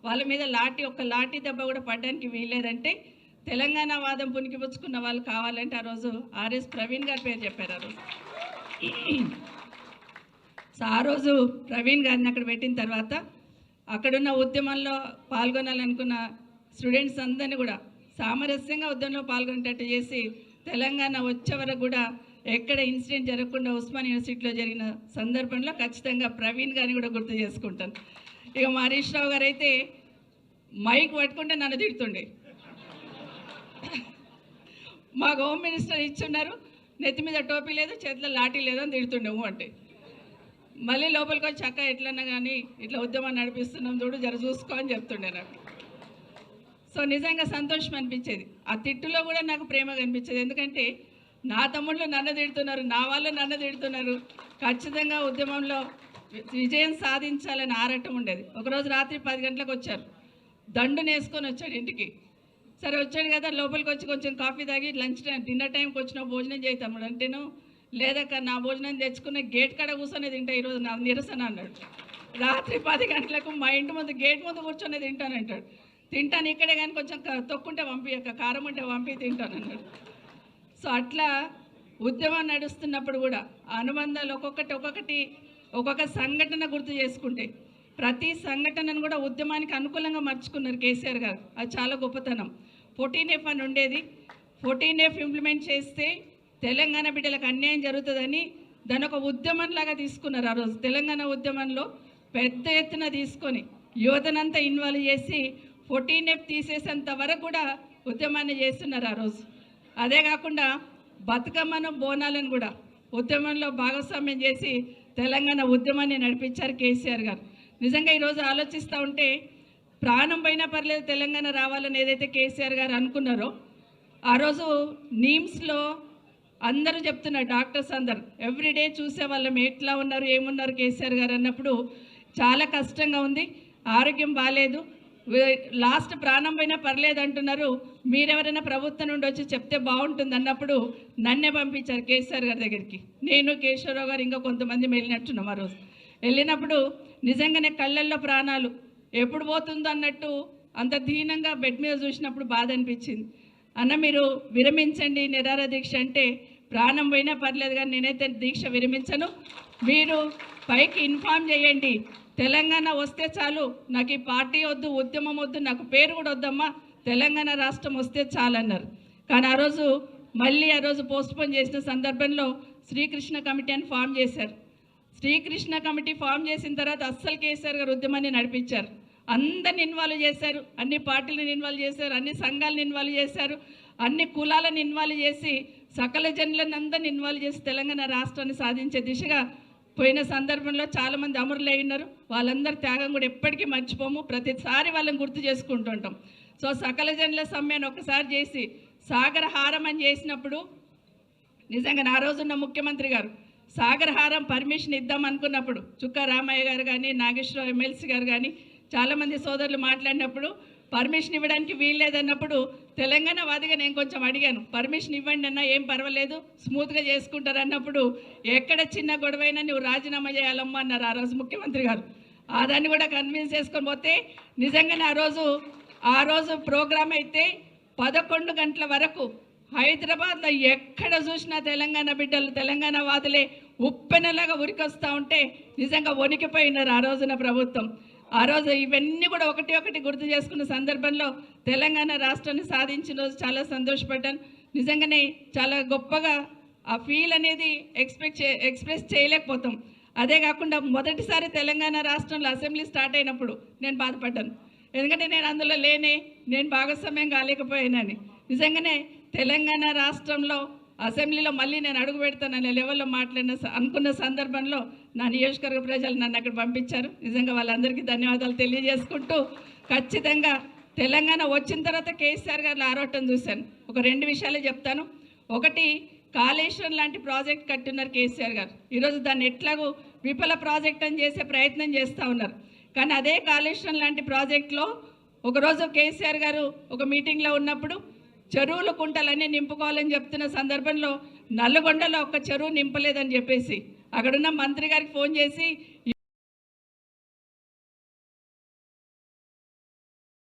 వాళ్ళ మీద లాఠీ దెబ్బ కూడా పడడానికి వీల్లేదంటే తెలంగాణ వాదం పునికిపుచ్చుకున్న వాళ్ళు కావాలంటే ఆ రోజు ఆర్ఎస్ ప్రవీణ్ గారి పేరు చెప్పారు ఆ రోజు. సో ఆ రోజు ప్రవీణ్ గారిని అక్కడ పెట్టిన తర్వాత అక్కడున్న ఉద్యమంలో పాల్గొనాలనుకున్న స్టూడెంట్స్ అందరినీ కూడా సామరస్యంగా ఉద్యమంలో పాల్గొనేటట్టు చేసి తెలంగాణ వచ్చే వరకు కూడా ఎక్కడ ఇన్సిడెంట్ జరగకుండా ఉస్మాన్ యూనివర్సిటీలో జరిగిన సందర్భంలో ఖచ్చితంగా ప్రవీణ్ గారిని కూడా గుర్తు చేసుకుంటాను. ఇక మా హరీష్ రావు గారు అయితే మైక్ పట్టుకుంటే నన్ను తిడుతుండే. మాకు హోమ్ మినిస్టర్ ఇచ్చున్నారు, నెత్తి మీద టోపీ లేదు, చేతిలో లాఠీ లేదు అని తిడుతుండేము అంటే మళ్ళీ లోపలికి వచ్చి అక్క ఎట్లన్నా కానీ ఇట్లా ఉద్యమం నడిపిస్తున్నాం చూడు, జర చూసుకో అని చెప్తుండే నాకు. సో నిజంగా సంతోషం అనిపించేది. ఆ తిట్టులో కూడా నాకు ప్రేమ కనిపించేది. ఎందుకంటే నా తమ్ముళ్ళు నన్ను తిడుతున్నారు, నా వాళ్ళు నన్ను తిడుతున్నారు, ఖచ్చితంగా ఉద్యమంలో విజయం సాధించాలని ఆరాటం ఉండేది. ఒకరోజు రాత్రి 10 గంటలకు వచ్చారు, దండుని వేసుకొని వచ్చాడు ఇంటికి. సరే వచ్చాడు కదా, లోపలికి వచ్చి కొంచెం కాఫీ తాగి లంచ్ టైం డిన్నర్ టైంకి వచ్చిన భోజనం చేస్తాము అంటేను, లేదక్క నా భోజనం తెచ్చుకున్న గేట్ కాడ కూర్చొని తింటా ఈరోజు నా నిరసన అన్నాడు. రాత్రి 10 గంటలకు మా ఇంటి ముందు గేట్ ముందు కూర్చొని తింటానంటాడు. తింటాను ఇక్కడే కానీ కొంచెం తొక్కుంటే పంపియక్క, కారం ఉంటే పంపి తింటాను అన్నాడు. సో అట్లా ఉద్యమం నడుస్తున్నప్పుడు కూడా అనుబంధాలు ఒక్కొక్క సంఘటన గుర్తు చేసుకుంటే ప్రతి సంఘటనను కూడా ఉద్యమానికి అనుకూలంగా మర్చుకున్నారు కేసీఆర్ గారు. అది చాలా గొప్పతనం. 14F అని ఉండేది. 14F ఇంప్లిమెంట్ చేస్తే తెలంగాణ బిడ్డలకు అన్యాయం జరుగుతుందని దాని ఒక ఉద్యమంలాగా తీసుకున్నారు. ఆ రోజు తెలంగాణ ఉద్యమంలో పెద్ద ఎత్తున తీసుకొని యువతనంతా ఇన్వాల్వ్ చేసి 14F తీసేసేంత వరకు కూడా ఉద్యమాన్ని చేస్తున్నారు ఆ రోజు. అదే కాకుండా బతుకమ్మను బోనాలను కూడా ఉద్యమంలో భాగస్వామ్యం చేసి తెలంగాణ ఉద్యమాన్ని నడిపించారు కేసీఆర్ గారు. నిజంగా ఈరోజు ఆలోచిస్తూ ఉంటే ప్రాణం పోయినా పర్లేదు తెలంగాణ రావాలని ఏదైతే కేసీఆర్ గారు అనుకున్నారో, ఆ రోజు నీమ్స్లో అందరూ చెప్తున్నారు, డాక్టర్స్ అందరు ఎవ్రీడే చూసే వాళ్ళం ఎట్లా ఉన్నారు ఏమున్నారు కేసీఆర్ గారు అన్నప్పుడు చాలా కష్టంగా ఉంది, ఆరోగ్యం బాగాలేదు, లాస్ట్ ప్రాణం పోయినా పర్లేదు అంటున్నారు, మీరెవరైనా ప్రభుత్వం నుండి వచ్చి చెప్తే బాగుంటుంది అన్నప్పుడు నన్నే పంపించారు కేసీఆర్ గారి దగ్గరికి. నేను కేశవరావు గారు ఇంకా కొంతమంది వెళ్ళినట్టున్నాం. ఆ రోజు వెళ్ళినప్పుడు నిజంగానే కళ్ళల్లో ప్రాణాలు ఎప్పుడు పోతుందో అన్నట్టు అంత దీనంగా బెడ్ మీద చూసినప్పుడు బాధ అనిపించింది. అన్న మీరు విరమించండి నిరాహార దీక్ష అంటే, ప్రాణం పోయినా పర్లేదు కానీ నేనైతే దీక్ష విరమించను, మీరు పైకి ఇన్ఫార్మ్ చేయండి, తెలంగాణ వస్తే చాలు, నాకు ఈ పార్టీ వద్దు, ఉద్యమం వద్దు, నాకు పేరు కూడా వద్దమ్మా, తెలంగాణ రాష్ట్రం వస్తే చాలన్నారు. కానీ ఆ రోజు పోస్ట్పోన్ చేసిన సందర్భంలో శ్రీకృష్ణ కమిటీ అని ఫామ్ చేశారు. శ్రీకృష్ణ కమిటీ ఫామ్ చేసిన తర్వాత అస్సలు కేసీఆర్ గారు ఉద్యమాన్ని నడిపించారు. అందరిని ఇన్వాల్వ్ చేశారు, అన్ని పార్టీలను ఇన్వాల్వ్ చేశారు, అన్ని సంఘాలను ఇన్వాల్వ్ చేశారు, అన్ని కులాలను ఇన్వాల్వ్ చేసి సకల జనులను అందరిని ఇన్వాల్వ్ చేసి తెలంగాణ రాష్ట్రాన్ని సాధించే దిశగా పోయిన సందర్భంలో చాలామంది అమరులై ఉన్నారు. వాళ్ళందరి త్యాగం కూడా ఎప్పటికీ మర్చిపోము, ప్రతిసారి వాళ్ళని గుర్తు చేసుకుంటుంటాం. సో సకల జనుల సమ్మెను ఒకసారి చేసి సాగర హారం అని చేసినప్పుడు నిజంగా ఆ రోజున్న ముఖ్యమంత్రి గారు సాగర హారం పర్మిషన్ ఇద్దాం అనుకున్నప్పుడు చుక్కా రామయ్య గారు కానీ నాగేశ్వరరావు ఎమ్మెల్సీ గారు కానీ చాలామంది సోదరులు మాట్లాడినప్పుడు పర్మిషన్ ఇవ్వడానికి వీల్లేదన్నప్పుడు తెలంగాణ వాదిగా నేను కొంచెం అడిగాను, పర్మిషన్ ఇవ్వండి అన్నా ఏం పర్వాలేదు స్మూత్గా చేసుకుంటారు అన్నప్పుడు, ఎక్కడ చిన్న గొడవైనా నువ్వు రాజీనామా చేయాలమ్మా అన్నారు ఆ రోజు ముఖ్యమంత్రి గారు. దాన్ని కూడా కన్విన్స్ చేసుకొని పోతే నిజంగానే ఆ రోజు ప్రోగ్రామ్ అయితే 11 గంటల వరకు హైదరాబాద్లో ఎక్కడ చూసినా తెలంగాణ బిడ్డలు తెలంగాణ వాదులే ఉప్పెనలాగా ఉరికొస్తూ ఉంటే నిజంగా వణికిపోయినారు ఆ రోజున ప్రభుత్వం. ఆ రోజు ఇవన్నీ కూడా ఒకటి గుర్తు చేసుకున్న సందర్భంలో తెలంగాణ రాష్ట్రాన్ని సాధించిన రోజు చాలా సంతోషపడ్డాను. నిజంగానే చాలా గొప్పగా ఆ ఫీల్ అనేది ఎక్స్ప్రెస్ చేయలేకపోతాం. అదే కాకుండా మొదటిసారి తెలంగాణ రాష్ట్రంలో అసెంబ్లీ స్టార్ట్ అయినప్పుడు నేను బాధపడ్డాను, ఎందుకంటే నేను అందులో నేను భాగస్వామ్యం కాలేకపోయానని. నిజంగానే తెలంగాణ రాష్ట్రంలో అసెంబ్లీలో మళ్ళీ నేను అడుగు పెడతాననే లెవెల్లో అనుకున్న సందర్భంలో నా నియోజకవర్గ ప్రజలు నన్ను అక్కడ పంపించారు. నిజంగా వాళ్ళందరికీ ధన్యవాదాలు తెలియజేసుకుంటూ, ఖచ్చితంగా తెలంగాణ వచ్చిన తర్వాత కేసీఆర్ గారు ఆరోటం చూశాను. ఒక 2 విషయాలే చెప్తాను. ఒకటి, కాళేశ్వరం లాంటి ప్రాజెక్ట్ కట్టున్నారు కేసీఆర్ గారు. ఈరోజు దాన్ని ఎట్లాగో విఫల ప్రాజెక్ట్ అని చేసే ప్రయత్నం చేస్తూ ఉన్నారు. కానీ అదే కాళేశ్వరం లాంటి ప్రాజెక్టులో ఒకరోజు కేసీఆర్ గారు ఒక మీటింగ్లో ఉన్నప్పుడు చెరువులు కుంటలన్నీ నింపుకోవాలని చెప్తున్న సందర్భంలో నల్లగొండలో ఒక్క చెరువు నింపలేదని చెప్పేసి అక్కడున్న మంత్రి గారికి ఫోన్ చేసి